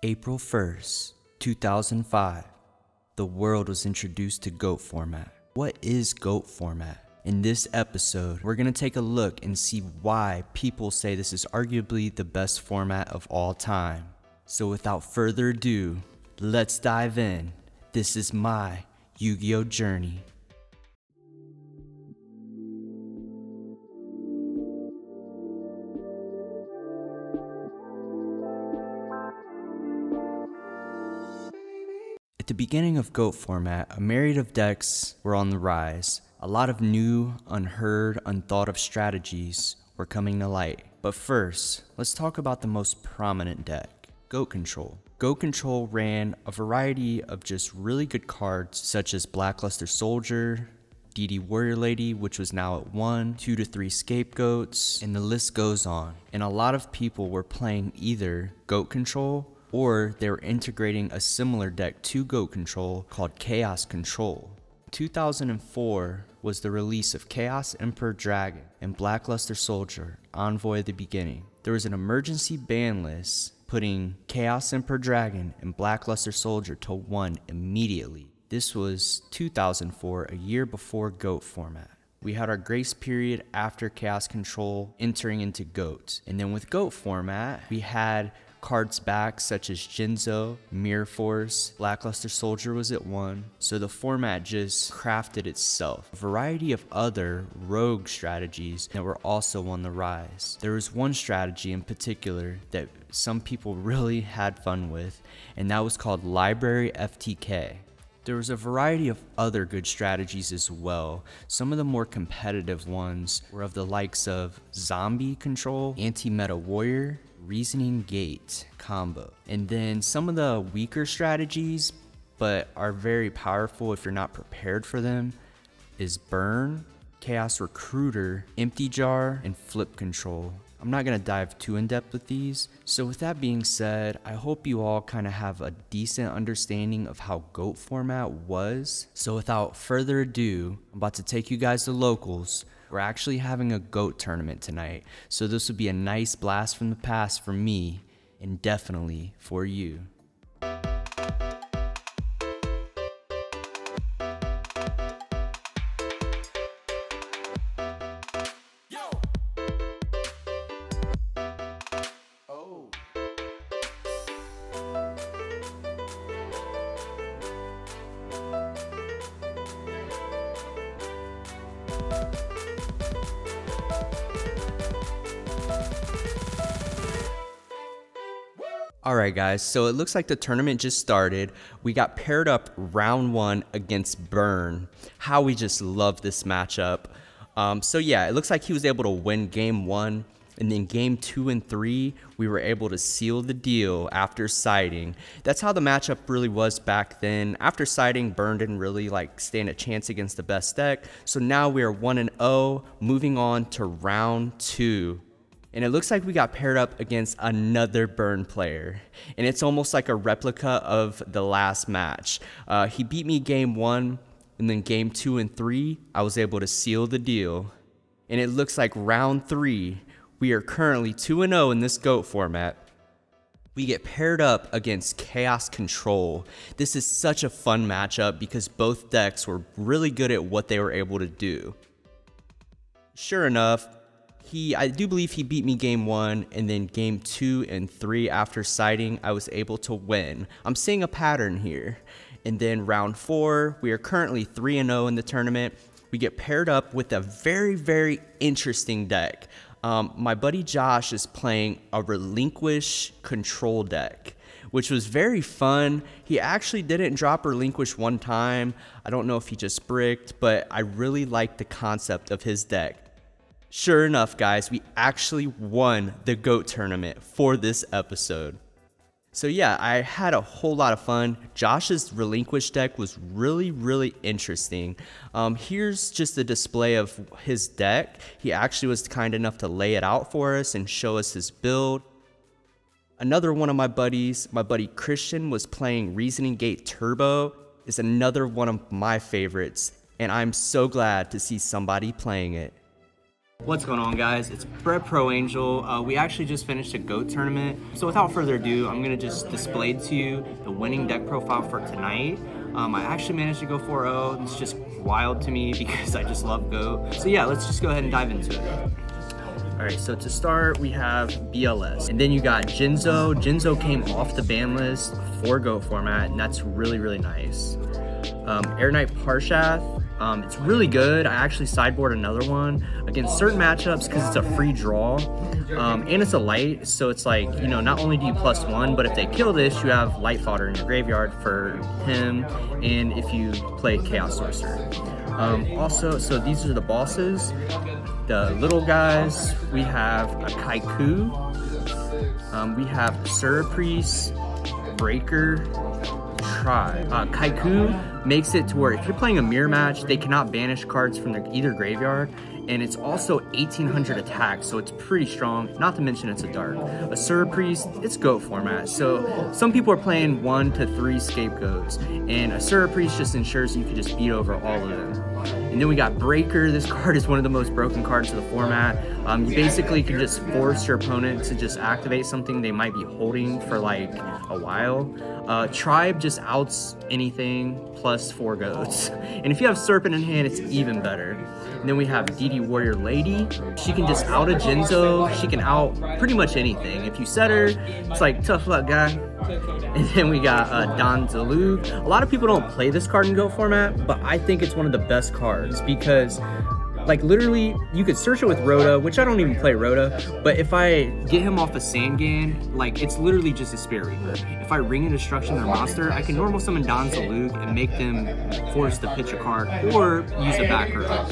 April 1st, 2005, the world was introduced to GOAT format. What is GOAT format? In this episode, we're gonna take a look and see why people say this is arguably the best format of all time. So without further ado, let's dive in. This is my Yu-Gi-Oh journey. At the beginning of GOAT format, a myriad of decks were on the rise. A lot of new, unheard, unthought of strategies were coming to light. But first, let's talk about the most prominent deck, GOAT Control. GOAT Control ran a variety of just really good cards such as Blackluster Soldier, DD Warrior Lady, which was now at 1, 2 to 3 Scapegoats, and the list goes on. And a lot of people were playing either GOAT Control or they were integrating a similar deck to GOAT Control called Chaos Control. 2004 was the release of Chaos Emperor Dragon and Blackluster Soldier, Envoy of the Beginning. There was an emergency ban list putting Chaos Emperor Dragon and Blackluster Soldier to 1 immediately. This was 2004, a year before GOAT format. We had our grace period after Chaos Control entering into GOAT. And then with GOAT format, we had cards back such as Jinzo, Mirror Force, Blackluster Soldier was at 1, so the format just crafted itself. A variety of other rogue strategies that were also on the rise. There was one strategy in particular that some people really had fun with, and that was called Library FTK. There was a variety of other good strategies as well. Some of the more competitive ones were of the likes of Zombie Control, Anti-Meta Warrior, Reasoning Gate combo. And then some of the weaker strategies, but are very powerful if you're not prepared for them, is Burn, Chaos Recruiter, Empty Jar, and Flip Control. I'm not going to dive too in depth with these. So with that being said, I hope you all kind of have a decent understanding of how GOAT format was. So without further ado, I'm about to take you guys to locals. We're actually having a GOAT tournament tonight. So this would be a nice blast from the past for me and definitely for you. Alright guys, so it looks like the tournament just started. We got paired up round 1 against Burn. How we just love this matchup. So yeah, it looks like he was able to win game 1, and then game 2 and 3, we were able to seal the deal after siding. That's how the matchup really was back then. After siding, Burn didn't really stand a chance against the best deck. So now we are 1-0, moving on to round 2. And it looks like we got paired up against another Burn player. And it's almost like a replica of the last match. He beat me game 1, and then game 2 and 3, I was able to seal the deal. And it looks like round 3, we are currently 2-0 in this GOAT format. We get paired up against Chaos Control. This is such a fun matchup because both decks were really good at what they were able to do. Sure enough, I do believe he beat me game 1, and then game 2 and 3 after siding, I was able to win. I'm seeing a pattern here. And then round 4, we are currently 3-0 in the tournament. We get paired up with a very, very interesting deck. My buddy Josh is playing a Relinquish Control deck, which was very fun. He actually didn't drop Relinquish one time. I don't know if he just bricked, but I really like the concept of his deck. Sure enough, guys, we actually won the GOAT tournament for this episode. So yeah, I had a whole lot of fun. Josh's Relinquish deck was really, really interesting. Here's just a display of his deck. He actually was kind enough to lay it out for us and show us his build. Another one of my buddies, my buddy Christian, was playing Reasoning Gate Turbo. It's another one of my favorites, and I'm so glad to see somebody playing it. What's going on, guys? It's Brett Pro Angel. We actually just finished a GOAT tournament. So without further ado, I'm gonna just display to you the winning deck profile for tonight. I actually managed to go 4-0. It's just wild to me because I just love GOAT. So yeah, let's just go ahead and dive into it. All right, so to start, we have BLS. And then you got Jinzo. Jinzo came off the ban list for GOAT format, and that's really, really nice. Air Knight Parshath. It's really good. I actually sideboard another one against certain matchups because it's a free draw. And it's a light, so it's like, you know, not only do you +1, but if they kill this, you have light fodder in your graveyard for him, and if you play Chaos Sorcerer. Also, so these are the bosses. The little guys, we have a Kaiku, we have Surpriest, Breaker, Tribe. Kaiku makes it to where if you're playing a mirror match, they cannot banish cards from their either graveyard, and it's also 1800 attack, so it's pretty strong, not to mention it's a dark. A Surpriest, it's GOAT format, so some people are playing 1 to 3 scapegoats, and a Surpriest just ensures you can just beat over all of them. And then we got Breaker. This card is one of the most broken cards of the format. You basically can just force your opponent to just activate something they might be holding for like a while. Tribe just outs anything plus 4 goats. And if you have Serpent in hand, it's even better. And then we have DD Warrior Lady. She can just out a Jinzo. She can out pretty much anything. If you set her, it's like, tough luck, guy. And then we got Donzaloo. A lot of people don't play this card in GOAT format, but I think it's one of the best cards because, like, literally, you could search it with Rhoda, which I don't even play Rhoda, but if I get him off a Sangan, like, it's literally just a Spirit Reaper. If I ring a Destruction their monster, I can normal summon Donzaloo and make them force to pitch a card or use a back row.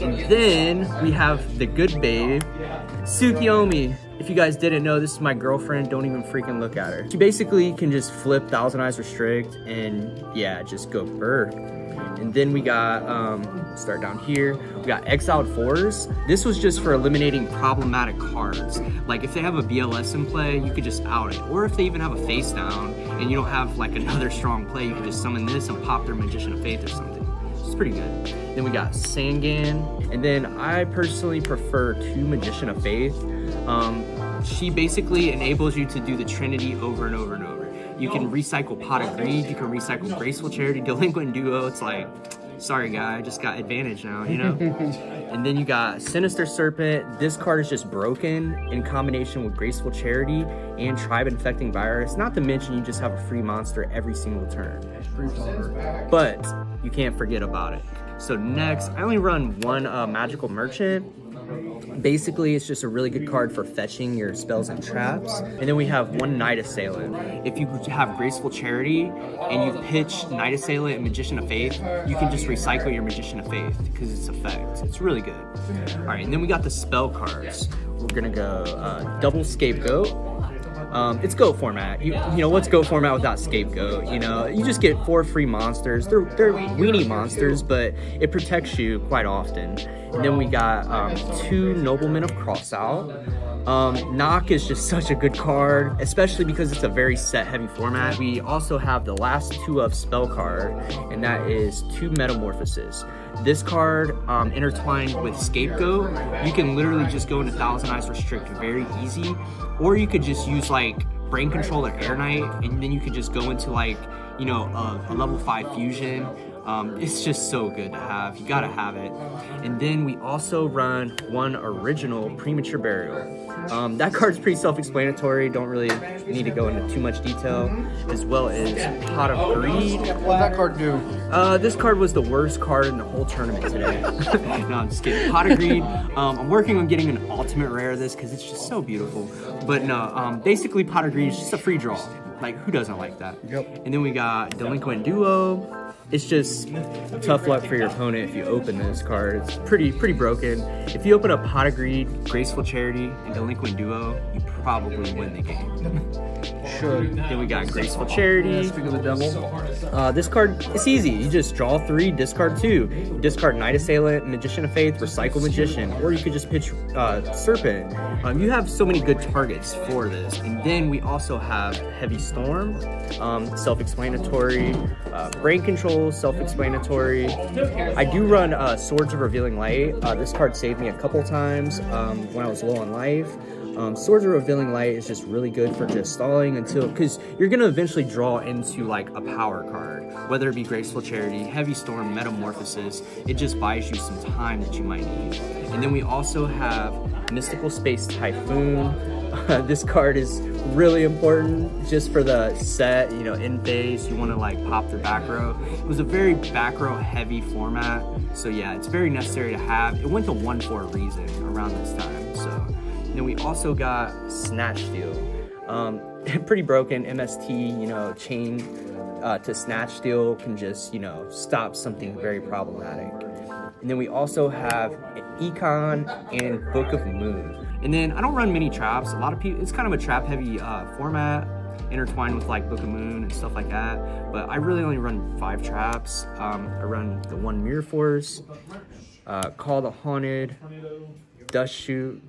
And then we have the good babe, Tsukiyomi. If you guys didn't know, this is my girlfriend. Don't even freaking look at her. She basically can just flip Thousand Eyes Restrict and yeah, just go burr. And then we got, start down here, we got Exiled 4s. This was just for eliminating problematic cards. Like if they have a BLS in play, you could just out it. Or if they even have a face down and you don't have like another strong play, you could just summon this and pop their Magician of Faith or something. It's pretty good. Then we got Sangan. And then I personally prefer 2 Magician of Faith. She basically enables you to do the Trinity over and over and over. You can recycle Pot of Greed, you can recycle Graceful Charity, Delinquent Duo. It's like, sorry guy, I just got advantage now, you know? And then you got Sinister Serpent. This card is just broken in combination with Graceful Charity and Tribe Infecting Virus. Not to mention you just have a free monster every single turn. But you can't forget about it. So next, I only run 1 Magical Merchant. Basically, it's just a really good card for fetching your spells and traps. And then we have 1 Night Assailant. If you have Graceful Charity and you pitch Night Assailant and Magician of Faith, you can just recycle your Magician of Faith because it's effect. It's really good. All right, and then we got the spell cards. We're gonna go double Scapegoat. It's GOAT format. You know, what's GOAT format without Scapegoat? You know, you just get 4 free monsters. They're weenie monsters, but it protects you quite often. And then we got 2 Noblemen of Crossout. Knock is just such a good card, especially because it's a very set-heavy format. We also have the last 2 of Spell card, and that is 2 Metamorphoses. This card, intertwined with Scapegoat, you can literally just go into Thousand Eyes Restrict very easy, or you could just use like Brain Control or Air Knight, and then you could just go into like, you know, a level 5 fusion. It's just so good to have. You gotta have it. And then we also run 1 original Premature Burial. That card's pretty self-explanatory. Don't really need to go into too much detail. As well as Pot of Greed. What did that card do? This card was the worst card in the whole tournament today. No, I'm just kidding. Pot of Greed. I'm working on getting an ultimate rare of this because it's just so beautiful. But no, basically Pot of Greed is just a free draw. Like, who doesn't like that? Yep. And then we got Delinquent Duo. It's just tough luck for your opponent if you open this card. It's pretty broken. If you open up Pot of Greed, Graceful Charity, and Delinquent Duo, you probably win the game. Should. Then we got Graceful Charity. Speak of the devil. This card, it's easy. You just draw 3, discard 2. Discard Night Assailant, Magician of Faith, recycle Magician, or you could just pitch Serpent. You have so many good targets for this. And then we also have Heavy Storm, self-explanatory. Brain Control, self-explanatory. I do run Swords of Revealing Light. This card saved me a couple times when I was low on life. Swords of Revealing Light is just really good for just stalling until, because you're going to eventually draw into like a power card, whether it be Graceful Charity, Heavy Storm, Metamorphosis. It just buys you some time that you might need. And then we also have Mystical Space Typhoon. This card is really important just for the set, you know, in phase, you want to like pop the back row. It was a very back row heavy format, so yeah, it's very necessary to have. It went to 1 for a reason around this time. So and then we also got Snatch Steal. Pretty broken MST, you know, chain to Snatch Steal can just, you know, stop something very problematic. And then we also have Econ and Book of Moon. And then I don't run many traps. A lot of people, it's kind of a trap heavy format, intertwined with like Book of Moon and stuff like that. But I really only run 5 traps. I run the 1 Mirror Force, Call the Haunted, Dust Shoot,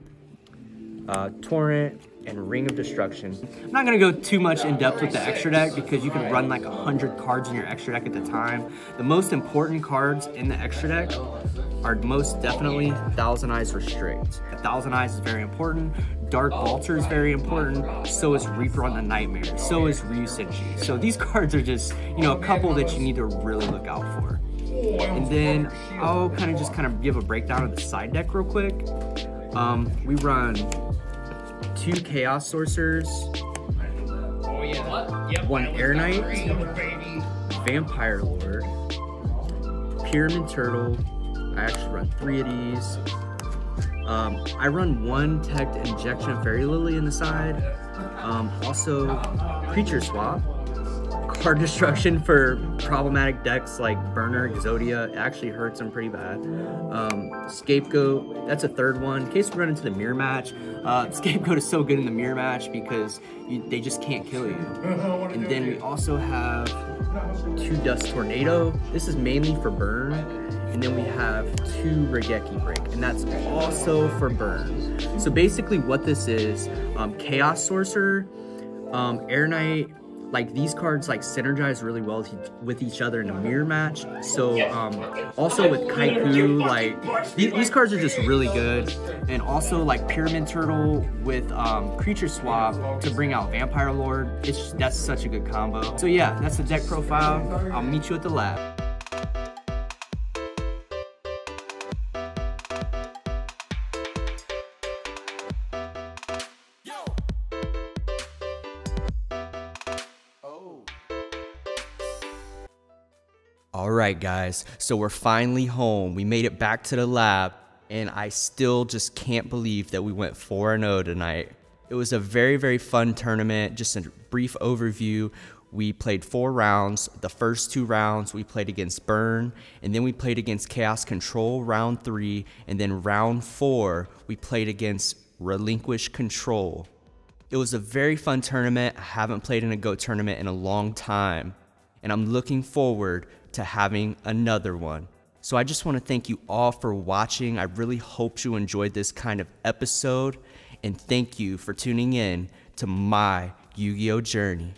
Torrent, and Ring of Destruction. I'm not gonna go too much in depth with the extra deck because you can run like 100 cards in your extra deck at the time. The most important cards in the extra deck are most definitely Thousand Eyes Restrict. Thousand Eyes is very important. Dark Vaulter is very important. So is Reaper on the Nightmare. So is Ryusenshi. So these cards are just, you know, a couple that you need to really look out for. And then I'll kind of give a breakdown of the side deck real quick. We run 2 Chaos Sorcerers, 1 Air Knight, Vampire Lord, Pyramid Turtle. I actually run 3 of these. I run 1 Teched Injection Fairy Lily in the side. Also, Creature Swap. Card Destruction for problematic decks like Burner, Exodia. It actually hurts them pretty bad. Scapegoat, that's a 3rd one. In case we run into the mirror match, Scapegoat is so good in the mirror match because they just can't kill you. And then we also have 2 Dust Tornado. This is mainly for burn. And then we have 2 Regeki Break, and that's also for burn. So basically what this is, Chaos Sorcerer, Air Knight, like these cards like synergize really well with each other in a mirror match. So also with Kaiku, like these cards are just really good. And also like Pyramid Turtle with Creature Swap to bring out Vampire Lord. That's such a good combo. So yeah, that's the deck profile. I'll meet you at the lab. Alright guys, so we're finally home. We made it back to the lab, and I still just can't believe that we went 4-0 tonight. It was a very, very fun tournament. Just a brief overview. We played 4 rounds. The first 2 rounds we played against Burn, and then we played against Chaos Control round 3, and then round 4 we played against Relinquish Control. It was a very fun tournament. I haven't played in a GOAT tournament in a long time, and I'm looking forward to having another one. So I just want to thank you all for watching. I really hope you enjoyed this kind of episode, and thank you for tuning in to my Yu-Gi-Oh journey.